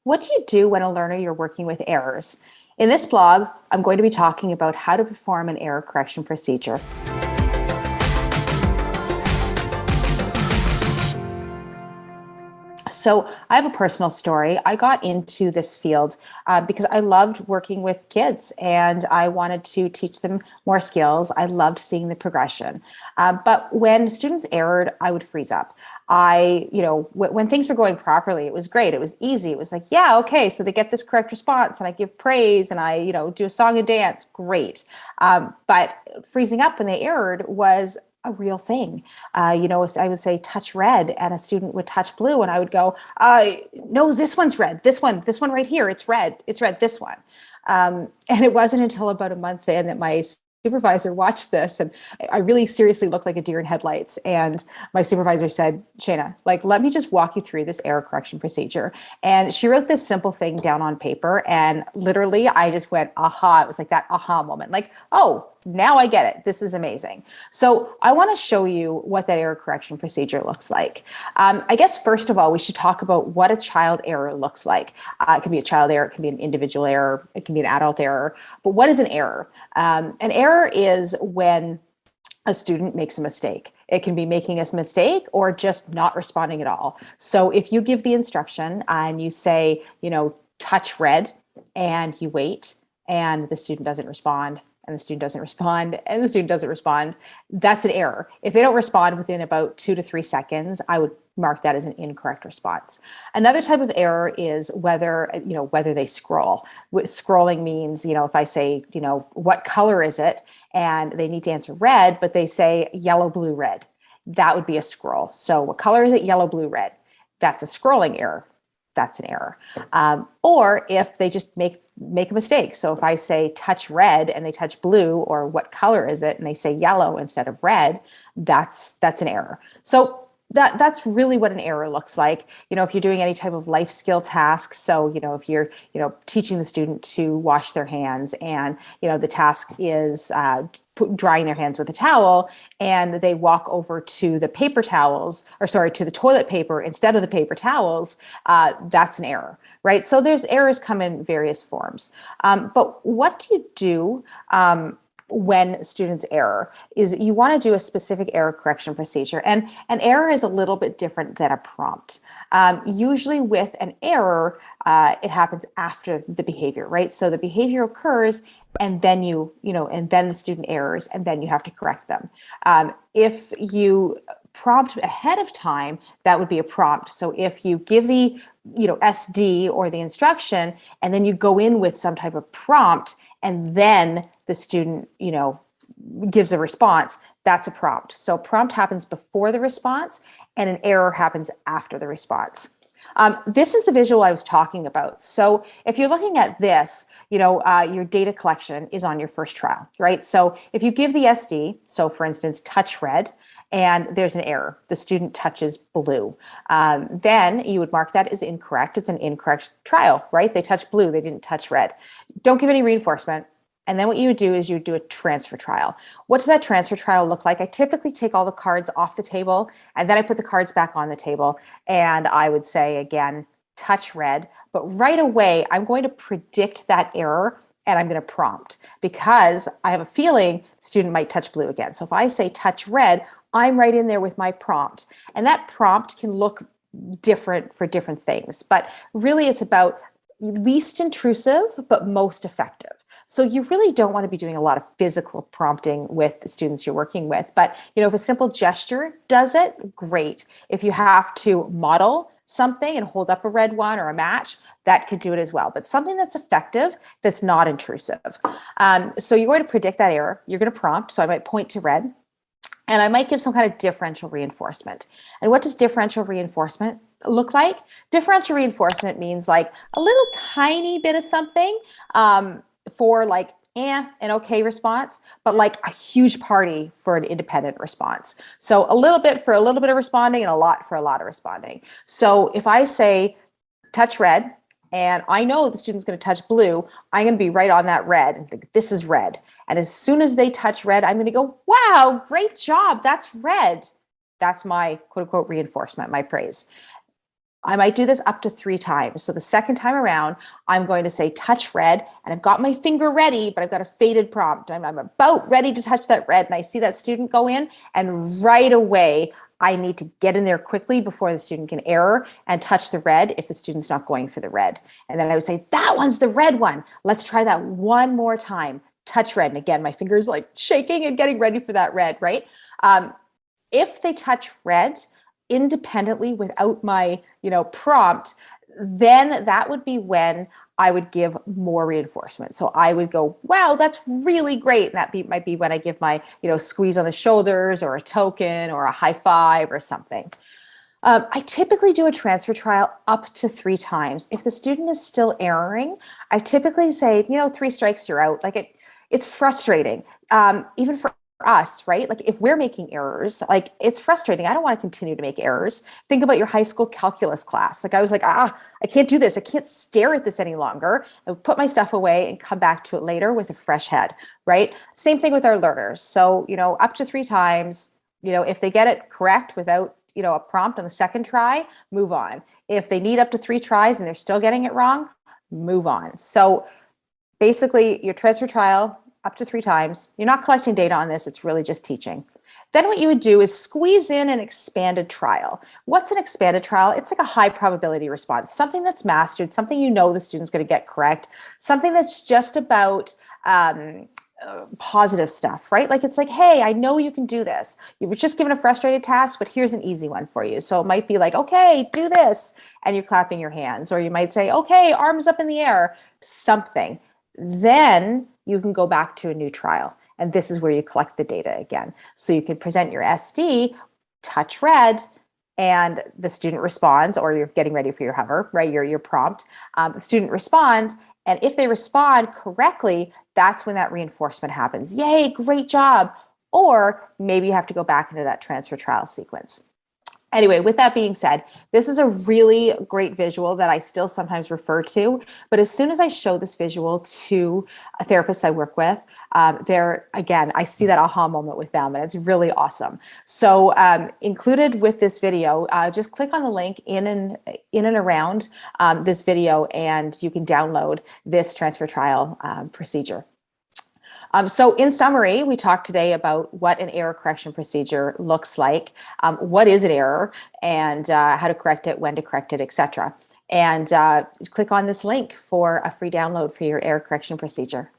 What do you do when a learner you're working with errors? In this blog, I'm going to be talking about how to perform an error correction procedure. So I have a personal story. I got into this field because I loved working with kids and I wanted to teach them more skills. I loved seeing the progression. But when students erred, I would freeze up. When things were going properly, it was great. It was easy. It was like, yeah, okay, so they get this correct response and I give praise and I, do a song and dance. Great. But freezing up when they erred was a real thing. I would say touch red and a student would touch blue and I would go, no, this one's red. This one right here, it's red, this one. And it wasn't until about a month in that my supervisor watched this and I really seriously looked like a deer in headlights. And my supervisor said, Shayna, let me just walk you through this error correction procedure. And she wrote this simple thing down on paper. And literally I just went, aha. It was like that aha moment. Oh, now I get it. This is amazing. So I want to show you what that error correction procedure looks like. I guess, first of all, we should talk about what a child error looks like. It can be a child error, it can be an individual error, it can be an adult error. But what is an error? An error is when a student makes a mistake. It can be making a mistake or just not responding at all. So if you give the instruction and you say, touch red, and you wait, and the student doesn't respond, and the student doesn't respond, and the student doesn't respond, that's an error. If they don't respond within about 2 to 3 seconds, I would mark that as an incorrect response. Another type of error is whether they scroll. What scrolling means, if I say, what color is it? And they need to answer red, but they say yellow, blue, red. That would be a scroll. So what color is it? Yellow, blue, red. That's a scrolling error. That's an error. Or if they just make a mistake. So if I say touch red and they touch blue, or what color is it? And they say yellow instead of red, that's an error. So that's really what an error looks like. If you're doing any type of life skill task. So, if you're, teaching the student to wash their hands and, the task is drying their hands with a towel and they walk over to the paper towels, to the toilet paper instead of the paper towels, that's an error, right? So there's errors come in various forms. But what do you do when students error is you want to do a specific error correction procedure. And an error is a little bit different than a prompt. Usually with an error, it happens after the behavior, right? So the behavior occurs and then and then the student errors and then you have to correct them. If you prompt ahead of time, that would be a prompt. So if you give the SD or the instruction and then you go in with some type of prompt and then the student gives a response, that's a prompt. So prompt happens before the response and an error happens after the response. This is the visual I was talking about. So if you're looking at this, your data collection is on your first trial, right? So if you give the SD, so for instance, touch red, and there's an error, the student touches blue, then you would mark that as incorrect. It's an incorrect trial, right? They touched blue, they didn't touch red. Don't give any reinforcement. And then what you would do is you would do a transfer trial. What does that transfer trial look like? I typically take all the cards off the table and then I put the cards back on the table. And I would say, again, touch red. But right away, I'm going to predict that error and I'm going to prompt because I have a feeling the student might touch blue again. So if I say touch red, I'm right in there with my prompt. And that prompt can look different for different things. But really, it's about least intrusive, but most effective. So you really don't want to be doing a lot of physical prompting with the students you're working with. But, if a simple gesture does it, great. If you have to model something and hold up a red one or a match, that could do it as well. But something that's effective, that's not intrusive. So you're going to predict that error. You're going to prompt. So I might point to red. And I might give some kind of differential reinforcement. And what does differential reinforcement look like? Differential reinforcement means a little tiny bit of something for an okay response, but a huge party for an independent response. So a little bit for a little bit of responding and a lot for a lot of responding. So if I say touch red, and I know the student's going to touch blue, I'm going to be right on that red and think, this is red. And as soon as they touch red, I'm going to go, wow, great job. That's red. That's my quote unquote reinforcement, my praise. I might do this up to 3 times. So the second time around, I'm going to say touch red, and I've got my finger ready, but I've got a faded prompt. I'm about ready to touch that red, and I see that student go in, and right away, I need to get in there quickly before the student can error and touch the red if the student's not going for the red. And then I would say, that one's the red one. Let's try that one more time. Touch red. And again, my finger's like shaking and getting ready for that red, right? If they touch red independently without my, prompt, then that would be when I would give more reinforcement. So I would go, wow, that's really great. And that might be when I give my, squeeze on the shoulders or a token or a high five or something. I typically do a transfer trial up to 3 times. If the student is still erroring, I typically say, 3 strikes, you're out. Like it's frustrating, even for us, right? Like if we're making errors, like it's frustrating. I don't want to continue to make errors. Think about your high school calculus class. Like I was like, I can't do this. I can't stare at this any longer. I would put my stuff away and come back to it later with a fresh head, right? Same thing with our learners. So, up to 3 times, if they get it correct without, a prompt on the second try, move on. If they need up to 3 tries and they're still getting it wrong, move on. So basically your transfer trial, up to 3 times. You're not collecting data on this. It's really just teaching. Then what you would do is squeeze in an expanded trial. What's an expanded trial? It's like a high probability response, something that's mastered, something the student's going to get correct, something that's just about positive stuff, right? Like it's like, hey, I know you can do this. You were just given a frustrated task, but here's an easy one for you. So it might be like, okay, do this, and you're clapping your hands. Or you might say, okay, arms up in the air, something. Then you can go back to a new trial. And this is where you collect the data again. So you can present your SD, touch red, and the student responds, or you're getting ready for your hover, right? Your prompt. The student responds, and if they respond correctly, that's when that reinforcement happens. Yay, great job. Or maybe you have to go back into that transfer trial sequence. Anyway, with that being said, this is a really great visual that I still sometimes refer to. But as soon as I show this visual to a therapist I work with, again, I see that aha moment with them, and it's really awesome. So included with this video, just click on the link in and around this video, and you can download this transfer trial procedure. So in summary, we talked today about what an error correction procedure looks like, what is an error, and how to correct it, when to correct it, etc. And click on this link for a free download for your error correction procedure.